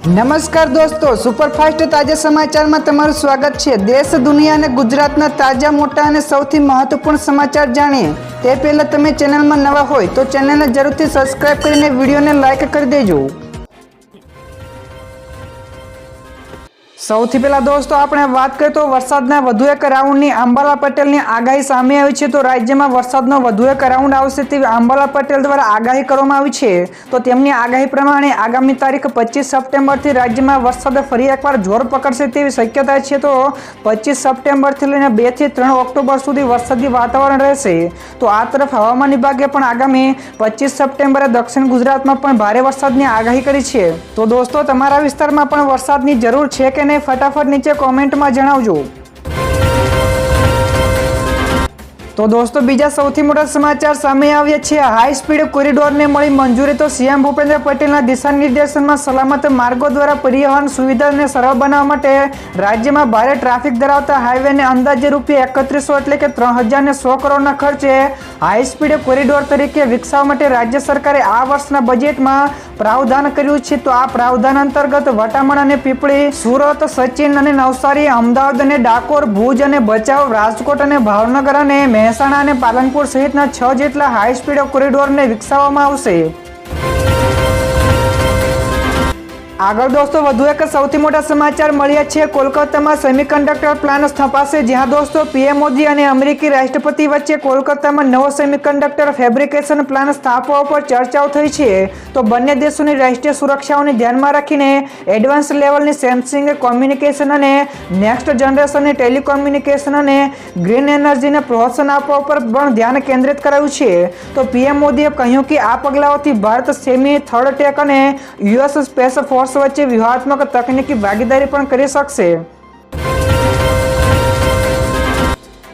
નમસ્કાર દોસ્તો, સુપરફાસ્ટ તાજા સમાચારમાં તમારું સ્વાગત છે। દેશ, દુનિયા અને ગુજરાતના તાજા, મોટા અને સૌથી મહત્વપૂર્ણ સમાચાર જાણીએ તે પહેલાં તમે ચેનલમાં નવા હોય તો ચેનલને જરૂરથી સબસ્ક્રાઇબ કરીને વિડીયોને લાઇક કરી દેજો। સૌથી પહેલા દોસ્તો આપણે વાત કરીએ તો વરસાદના વધુ એક રાઉન્ડની અંબાલાલ પટેલની આગાહી સામે આવી છે। તો રાજ્યમાં વરસાદનો વધુ એક રાઉન્ડ આવશે તેવી અંબાલાલ પટેલ દ્વારા આગાહી કરવામાં આવી છે। તો તેમની આગાહી પ્રમાણે આગામી તારીખ 25 સપ્ટેમ્બરથી રાજ્યમાં વરસાદ ફરી એકવાર જોર પકડશે તેવી શક્યતા છે। તો 25 સપ્ટેમ્બરથી લઈને 2 થી 3 ઓક્ટોબર સુધી વરસાદી વાતાવરણ રહેશે। તો આ તરફ હવામાન વિભાગે પણ આગામી 25 સપ્ટેમ્બરે દક્ષિણ ગુજરાતમાં પણ ભારે વરસાદની આગાહી કરી છે। તો દોસ્તો, તમારા વિસ્તારમાં પણ વરસાદની જરૂર છે કે ફટાફટ નીચે કોમેન્ટમાં જણાવજો। તો દોસ્તો, બીજા સૌથી મોટા સમાચાર સામે આવ્યા છે। હાઈ સ્પીડ કોરિડોરને મળી મંજૂરી। તો સીએમ ભૂપેન્દ્ર પટેલના દિશા નિર્દેશનમાં સલામત માર્ગો દ્વારા પરિવહન સુવિધાને સરળ બનાવવા માટે રાજ્યમાં ભારે ટ્રાફિક ધરાવતા હાઈવેને અંદાજે રૂપિયા 3100 એટલે કે 3100 કરોડના ખર્ચે હાઈ સ્પીડ કોરિડોર તરીકે વિકસાવવા માટે રાજ્ય સરકારે આ વર્ષના બજેટમાં પ્રાવધાન કર્યું છે। તો આ પ્રાવધાન અંતર્ગત વટામણ અને પીપળી, સુરત, સચિન અને નવસારી, અમદાવાદ અને ડાકોર, ભુજ અને ભચાઉ, રાજકોટ અને ભાવનગર અને મહેસાણા અને પાલનપુર સહિતના 6 જેટલા હાઈ સ્પીડ કોરિડોરને વિકસાવવામાં આવશે। આગળ દોસ્તો, વધુ એક સૌથી મોટા સમાચાર મળ્યા છે। કોલકાતામાં સેમિકન્ડક્ટર પ્લાન્ટ સ્થપાશે। જ્યાં દોસ્તો પીએમ મોદી અને અમેરિકી રાષ્ટ્રપતિ વચ્ચે કોલકાતામાં નવો સેમિકન્ડક્ટર ફેબ્રિકેશન પ્લાન્ટ સ્થાપવા પર ચર્ચાઓ થઈ છે। તો બંને દેશોની રાષ્ટ્રીય સુરક્ષાઓને ધ્યાનમાં રાખીને એડવાન્સ લેવલની સેન્સિંગ, કોમ્યુનિકેશન અને નેક્સ્ટ જનરેશનની ટેલિકોમ્યુનિકેશન અને ગ્રીન એનર્જીને પ્રોત્સાહન આપવા પર પણ ધ્યાન કેન્દ્રિત કરાયું છે। તો પીએમ મોદીએ કહ્યું કે આ પગલાઓથી ભારત સેમી, થર્ડ ટેક અને યુએસ સ્પેસ ફોર્સ વચ્ચે વ્યૂહાત્મક તકનીકી ભાગીદારી પણ કરી શકશે।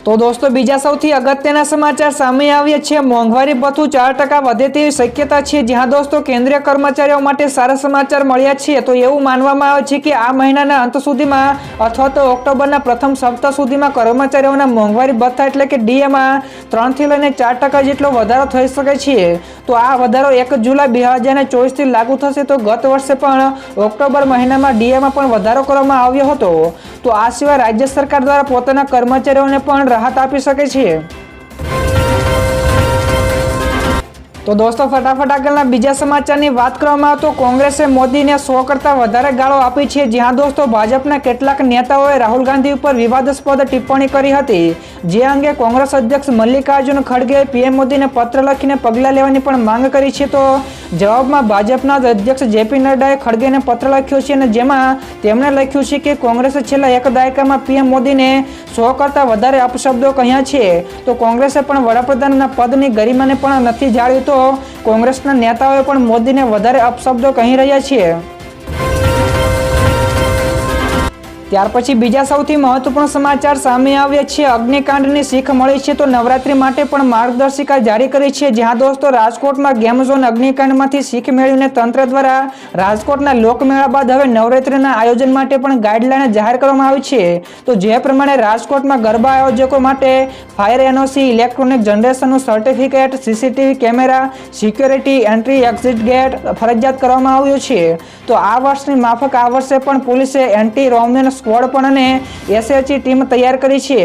તો દોસ્તો, બીજા સૌથી અગત્યના સમાચાર સામે આવ્યા છે। મોંઘવારી ભથ્થું 4% વધે તેવી શક્યતા છે। જ્યાં દોસ્તો કેન્દ્રીય કર્મચારીઓ માટે સારા સમાચાર મળ્યા છે। તો એવું માનવામાં આવે છે કે આ મહિનાના અંત સુધીમાં અથવા તો ઓક્ટોબરના પ્રથમ સપ્તાહ સુધીમાં કર્મચારીઓના મોંઘવારી ભથ્થા એટલે કે ડીએમાં 3 થી લઈને 4% જેટલો વધારો થઈ શકે છે। તો આ વધારો 1 જુલાઈ 2024 થી લાગુ થશે। તો ગત વર્ષે પણ ઓક્ટોબર મહિનામાં ડીએમાં પણ વધારો કરવામાં આવ્યો હતો। તો આ સિવાય રાજ્ય સરકાર દ્વારા પોતાના કર્મચારીઓને પણ રાહત આપી શકે છે। તો દોસ્તો, ફટાફટ આગળના બીજા સમાચારની વાત કરવામાં આવે તો કોંગ્રેસે મોદીને 100 કરતાં વધારે ગાળો આપી છે। જ્યાં દોસ્તો ભાજપના કેટલાક નેતાઓએ રાહુલ ગાંધી ઉપર વિવાદાસ્પદ ટિપ્પણી કરી હતી। જે અંગે કોંગ્રેસ અધ્યક્ષ મલ્લિકાર્જુન ખડગેએ પીએમ મોદીને પત્ર લખીને પગલાં લેવાની પણ માંગ કરી છે। તો જવાબમાં ભાજપના અધ્યક્ષ જેપી નડ્ડાએ ખડગેને પત્ર લખ્યો છે અને જેમાં તેમણે લખ્યું છે કે કોંગ્રેસે છેલ્લા 1 દાયકામાં પીએમ મોદીને 100 કરતાં વધારે અપશબ્દો કહ્યા છે। તો કોંગ્રેસે પણ વડાપ્રધાનના પદની ગરિમાને પણ નથી જાળવી। તો કોંગ્રેસના નેતાઓએ પણ મોદીને વધારે અપશબ્દો કહી રહ્યા છે। ત્યાર પછી બીજા સૌથી મહત્વપૂર્ણ સમાચાર સામે આવ્યા છે। અગ્નિકાંડની શીખ મળી છે। તો નવરાત્રી માટે પણ માર્ગદર્શિકા જારી કરી છે। જ્યાં દોસ્તો રાજકોટમાં ગેમ ઝોન અગ્નિકાંડમાંથી શીખ મેળવીને તંત્ર દ્વારા રાજકોટના લોકમેળા બાદ હવે નવરાત્રીના આયોજન માટે પણ ગાઈડલાઈન જાહેર કરવામાં આવી છે। તો જે પ્રમાણે રાજકોટમાં ગરબા આયોજકો માટે ફાયર એનઓસી, ઇલેક્ટ્રોનિક જનરેશનનું certificate, CCTV camera, security, entry exit gate ફરજિયાત કરવામાં આવ્યું છે। તો આ વર્ષની માફક આ વર્ષે પણ પોલીસે એન્ટી રોમિયન સ્ક્વોડ પણ અને એસએચજી ટીમ તૈયાર કરી છે।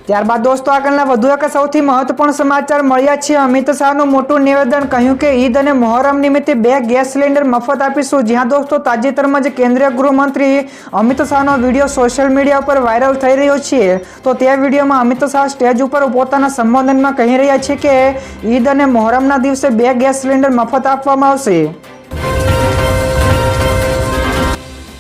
ત્યારબાદ દોસ્તો, આગળના વધુ એક સૌથી મહત્વપૂર્ણ સમાચાર મળ્યા છે। અમિત શાહનું મોટું નિવેદન, કહ્યું કે ઈદ અને મોહરમ નિમિત્તે 2 ગેસ સિલિન્ડર મફત આપીશું। જ્યાં દોસ્તો તાજેતરમાં જ કેન્દ્રીય ગૃહમંત્રી અમિત શાહનો વિડીયો સોશિયલ મીડિયા પર વાયરલ થઈ રહ્યો છે। તો તે વિડીયોમાં અમિત શાહ સ્ટેજ ઉપર પોતાના સંબોધનમાં કહી રહ્યા છે કે ઈદ અને મોહરમના દિવસે 2 ગેસ સિલિન્ડર મફત આપવામાં આવશે।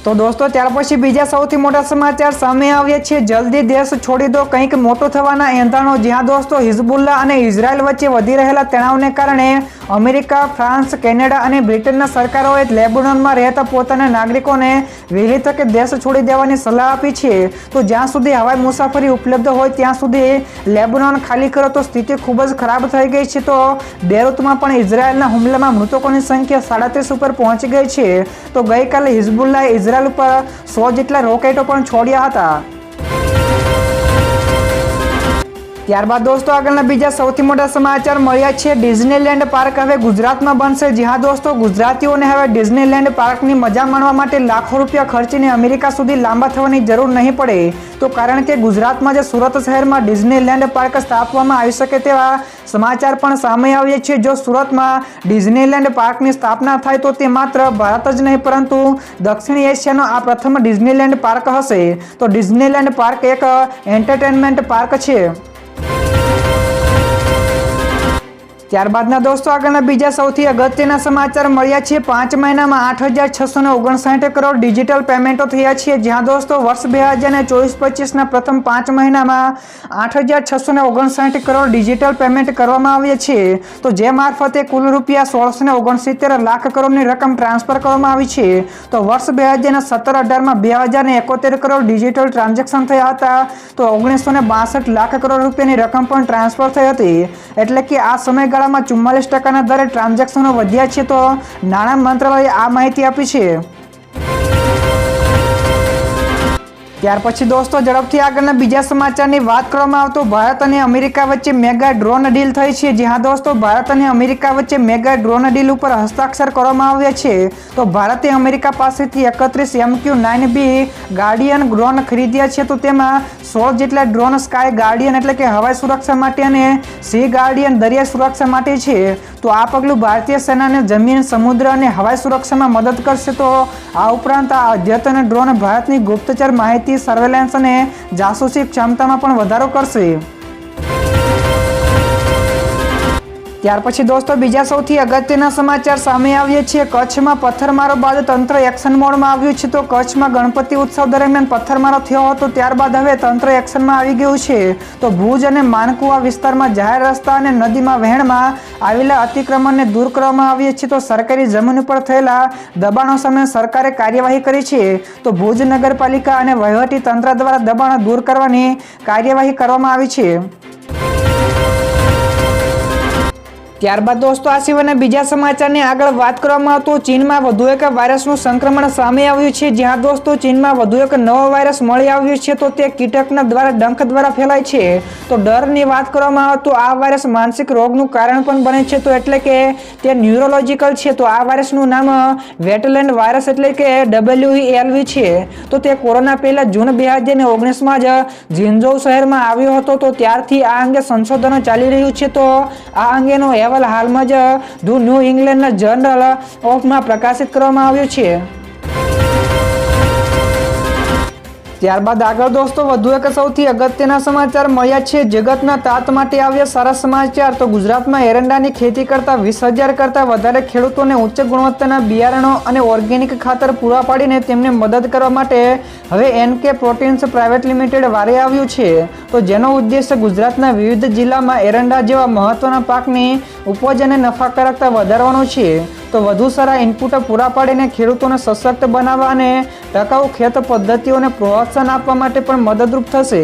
તો દોસ્તો, ત્યાર પછી બીજા સૌથી મોટા સમાચાર સામે આવ્યા છે। જલ્દી દેશ છોડી દો, કંઈક મોટું થવાના એંધાણો। જ્યાં દોસ્તો હિઝબુલ્લા અને ઇઝરાયલ વચ્ચે વધી રહેલા તણાવને કારણે અમેરિકા, ફ્રાન્સ, કેનેડા અને બ્રિટનના સરકારોએ લેબનોનમાં રહેતા પોતાના નાગરિકોને વહેલી તકે દેશ છોડી દેવાની સલાહ આપી છે। તો જ્યાં સુધી હવાઈ મુસાફરી ઉપલબ્ધ હોય ત્યાં સુધી લેબનોન ખાલી કરો। તો સ્થિતિ ખૂબ જ ખરાબ થઈ ગઈ છે। તો બેરુતમાં પણ ઇઝરાયલના હુમલામાં મૃતકોની સંખ્યા 37 ઉપર પહોંચી ગઈ છે। તો ગઈકાલે હિઝબુલ્લાએ ઇઝરાયલ ઉપર 100 જેટલા રોકેટો પણ છોડ્યા હતા। ત્યારબાદ દોસ્તો આગળના બીજા સૌથી મોટા સમાચાર મળ્યા છે ડિઝનીલેન્ડ પાર્ક હવે ગુજરાતમાં બનશે. જી હા દોસ્તો, ગુજરાતીઓને હવે ડિઝનીલેન્ડ પાર્કની મજા માણવા માટે લાખો રૂપિયા ખર્ચીને અમેરિકા સુધી લાંબા થવાની જરૂર નહીં પડે. તો કારણ કે ગુજરાતમાં જે સુરત શહેરમાં ડિઝનીલેન્ડ પાર્ક સ્થાપવામાં આવી શકે તેવા સમાચાર પણ સામે આવ્યા છે. જો સુરતમાં ડિઝનીલેન્ડ પાર્કની સ્થાપના થાય તો તે માત્ર ભારત જ નહીં પરંતુ દક્ષિણ એશિયાનો આ પ્રથમ ડિઝનીલેન્ડ પાર્ક હશે. તો ડિઝનીલેન્ડ પાર્ક એક એન્ટરટેનમેન્ટ પાર્ક છે. ત્યારબાદના દોસ્તો આગળના બીજા સૌથી અગત્યના સમાચાર મળ્યા છે. 5 મહિનામાં 8,659 કરોડ ડિજિટલ પેમેન્ટો થયા છે. જ્યાં દોસ્તો વર્ષ 2024-25ના પ્રથમ 5 મહિનામાં 8,659 કરોડ ડિજિટલ પેમેન્ટ કરવામાં આવ્યા છે. તો જે મારફતે કુલ રૂપિયા 1,669 લાખ કરોડની રકમ ટ્રાન્સફર કરવામાં આવી છે. તો વર્ષ 2017-18માં 2,071 કરોડ ડિજિટલ ટ્રાન્ઝેક્શન થયા હતા. તો 1,962 લાખ કરોડ રૂપિયાની રકમ પણ ટ્રાન્સફર થઈ હતી. એટલે કે આ સમયગાળામાં 44% દરે ટ્રાન્ઝેક્શનો વધ્યા છે. તો નાણાં મંત્રાલયે આ માહિતી આપી છે. ત્યાર પછી દોસ્તો ઝડપથી આગળના બીજા સમાચારની વાત કરવામાં આવે તો ભારત અને અમેરિકા વચ્ચે મેગા ડ્રોન ડીલ થઈ છે. જી હા દોસ્તો, ભારત અને અમેરિકા વચ્ચે મેગા ડ્રોન ડીલ ઉપર હસ્તાક્ષર કરવામાં આવ્યા છે. તો ભારતે અમેરિકા પાસેથી 31 MQ-9B ગાર્ડિયન ડ્રોન ખરીદ્યા છે. તો તેમાં 16 જેટલા ડ્રોન સ્કાય ગાર્ડિયન એટલે કે હવાઈ સુરક્ષા માટે અને સી ગાર્ડિયન દરિયાઈ સુરક્ષા માટે છે. તો આ પગલું ભારતીય સેનાને જમીન, સમુદ્ર અને હવાઈ સુરક્ષામાં મદદ કરશે. તો આ ઉપરાંત આ અદ્યતન ડ્રોન ભારતની ગુપ્તચર માહિતી, સર્વેલન્સ અને જાસૂસી ક્ષમતામાં પણ વધારો કરશે. ત્યાર પછી દોસ્તો બીજા સૌથી અગત્યના સમાચાર સામે આવ્યા છે. કચ્છમાં પથ્થરમારો બાદ તંત્ર એક્શન મોડમાં આવ્યું છે. તો કચ્છમાં ગણપતિ ઉત્સવ દરમિયાન પથ્થરમારો થયો હતો, ત્યારબાદ હવે તંત્ર એક્શનમાં આવી ગયું છે. તો ભુજ અને માનકુવા વિસ્તારમાં જાહેર રસ્તા અને નદીમાં વહેણમાં આવેલા અતિક્રમણને દૂર કરવામાં આવ્યા છે. તો સરકારી જમીન ઉપર થયેલા દબાણો સામે સરકારે કાર્યવાહી કરી છે. તો ભુજ નગરપાલિકા અને વહીવટી તંત્ર દ્વારા દબાણો દૂર કરવાની કાર્યવાહી કરવામાં આવી છે. ત્યારબાદ દોસ્તો આ સિવાયના બીજા સમાચારની આગળ વાત કરવામાં આવે તો ચીનમાં વધુ એક વાયરસનું સંક્રમણ સામે આવ્યું છે. જ્યાં દોસ્તો ચીનમાં વધુ એક નવો વાયરસ મળી આવ્યો છે. તો તે કીટકના દ્વારા ડંખ દ્વારા ફેલાય છે. તો ડરની વાત કરવામાં આવે તો આ વાયરસ માનસિક રોગનું કારણ પણ બને છે. તો એટલે કે તે ન્યુરોલોજીકલ છે. તો આ વાયરસનું નામ વેટલેન્ડ વાયરસ એટલે કે WELV છે. તો તે કોરોના પહેલા જૂન 2019માં જ ઝિન્ઝોઉ શહેરમાં આવ્યો હતો. તો ત્યારથી આ અંગે સંશોધનો ચાલી રહ્યું છે. તો આ અંગેનો હાલમાં જ ધ ન્યૂ ઇંગ્લેન્ડ જર્નલ ઓફમાં પ્રકાશિત કરવામાં આવ્યું છે. ત્યારબાદ આગળ દોસ્તો વધુ એક સૌથી અગત્યના સમાચાર મળ્યા છે. જગતના તાત માટે આવ્યા સારા સમાચાર. તો ગુજરાતમાં એરંડાની ખેતી કરતા 20,000 કરતાં વધારે ખેડૂતોને ઉચ્ચ ગુણવત્તાના બિયારણો અને ઓર્ગેનિક ખાતર પૂરા પાડીને તેમને મદદ કરવા માટે હવે NK પ્રોટીન્સ પ્રાઇવેટ લિમિટેડ વારે આવ્યું છે. તો જેનો ઉદ્દેશ્ય ગુજરાતના વિવિધ જિલ્લામાં એરંડા જેવા મહત્વના પાકની ઉપજ અને નફાકારકતા વધારવાનો છે. તો વધુ સારા ઇનપુટ પૂરા પાડીને ખેડૂતોને સશક્ત બનાવવા અને ટકાઉ ખેત પદ્ધતિઓને પ્રોત્સાહન આપવા માટે પણ મદદરૂપ થશે.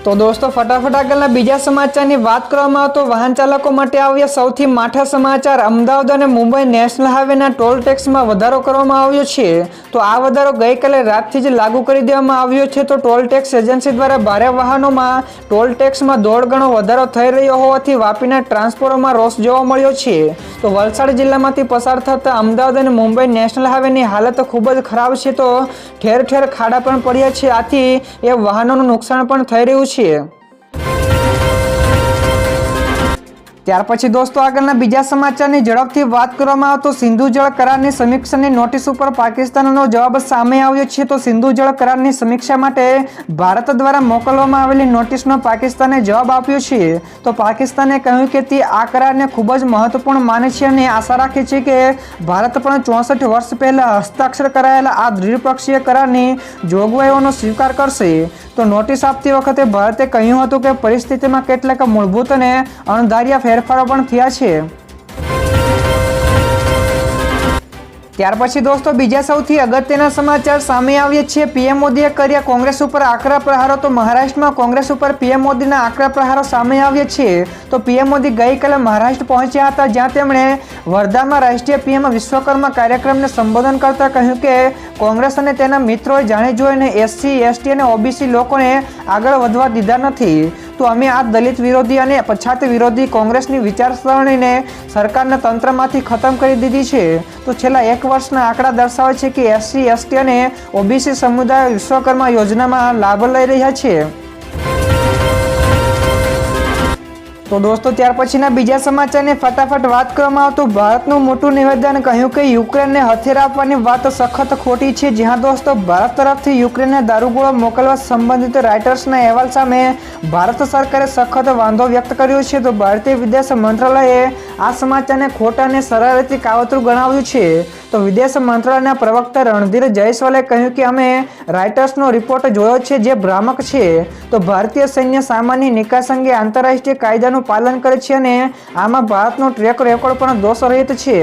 તો દોસ્તો ફટાફટ આગળના બીજા સમાચારની વાત કરવામાં આવે તો વાહન ચાલકો માટે આવ્યા સૌથી માઠા સમાચાર. અમદાવાદ અને મુંબઈ નેશનલ હાઈવેના ટોલ ટેક્સમાં વધારો કરવામાં આવ્યો છે. તો આ વધારો ગઈકાલે રાતથી જ લાગુ કરી દેવામાં આવ્યો છે. તો ટોલ ટેક્સ એજન્સી દ્વારા ભારે વાહનોમાં ટોલ ટેક્સમાં 1.5 ગણો વધારો થઈ રહ્યો હોવાથી વાપીના ટ્રાન્સપોર્ટમાં રોષ જોવા મળ્યો છે. તો વલસાડ જિલ્લામાંથી પસાર થતા અમદાવાદ અને મુંબઈ નેશનલ હાઈવેની હાલત ખૂબ જ ખરાબ છે. તો ઠેર ઠેર ખાડા પણ પડ્યા છે. આથી એ વાહનોનું નુકસાન પણ થઈ રહ્યું છે. ત્યાર પછી દોસ્તો આગળના બીજા સમાચારની ઝડપથી વાત કરવામાં આવે તો સિંધુ જળ કરારની સમીક્ષાની નોટિસ ઉપર પાકિસ્તાનનો જવાબ સામે આવ્યો છે. તો સિંધુ જળ કરારની સમીક્ષા માટે ભારત દ્વારા મોકલવામાં આવેલી નોટિસનો પાકિસ્તાને જવાબ આપ્યો છે. તો પાકિસ્તાને કહ્યું કે તે આ કરારને ખૂબ જ મહત્વપૂર્ણ માને છે અને આશા રાખે છે કે ભારત પણ 64 વર્ષ પહેલા હસ્તાક્ષર કરાયેલા આ દ્વિપક્ષીય કરારની જોગવાઈઓનો સ્વીકાર કરશે. તો નોટિસ આપતી વખતે ભારતે કહ્યું હતું કે પરિસ્થિતિમાં કેટલાક મૂળભૂત અને અણધાર્યા ફેરફારો પણ થયા છે. ત્યાર પછી દોસ્તો બીજા સૌથી અગત્યના સમાચાર સામે આવ્યા છે। પીએમ મોદીએ કર્યા કોંગ્રેસ ઉપર આકરા પ્રહારો। તો મહારાષ્ટ્રમાં કોંગ્રેસ ઉપર પીએમ મોદીના આકરા પ્રહારો સામે આવ્યા છે। તો પીએમ મોદી ગઈકાલે મહારાષ્ટ્ર પહોંચ્યા હતા, જ્યાં તેમણે વર્ધામાં રાષ્ટ્રીય પીએમ વિશ્વકર્મા કાર્યક્રમને સંબોધન કરતા કહ્યું કે કોંગ્રેસ અને તેના મિત્રોએ જાણી જોઈને એસસી, એસટી અને ઓબીસી લોકોને આગળ વધવા દીધા નથી। તો અમે આ દલિત વિરોધી અને પછાત વિરોધી કોંગ્રેસની વિચારસરણીને સરકારના તંત્રમાંથી ખતમ કરી દીધી છે। તો છેલ્લા એક વર્ષના આંકડા દર્શાવે છે કે એસસી, એસટી અને ઓબીસી સમુદાય વિશ્વકર્મા યોજનામાં લાભ લઈ રહ્યા છે। તો દોસ્તો ત્યાર પછીના બીજા સમાચારની ફટાફટ વાત કરવામાં આવે તો ભારતનું મોટું નિવેદન, કહ્યું કે યુક્રેનને હથિયાર આપવાની વાત સખત ખોટી છે। જ્યાં દોસ્તો ભારત તરફથી યુક્રેનને દારૂગોળો મોકલવા સંબંધિત રાઇટર્સના અહેવાલ સામે ભારત સરકારે સખત વાંધો વ્યક્ત કર્યો છે। તો ભારતીય વિદેશ મંત્રાલયે આ સમાચારને ખોટા અને સરળથી કાવતરું ગણાવ્યું છે। તો વિદેશ મંત્રાલયના પ્રવક્તા રણધીર જયસ્વાલે કહ્યું કે અમે રાઇટર્સનો રિપોર્ટ જોયો છે જે ભ્રામક છે। તો ભારતીય સૈન્ય સામાન્ય નિકાસ અંગે આંતરરાષ્ટ્રીય કાયદાનું પાલન કરે છે અને આમાં ભારતનો ટ્રેક રેકોર્ડ પણ દોષરહિત છે।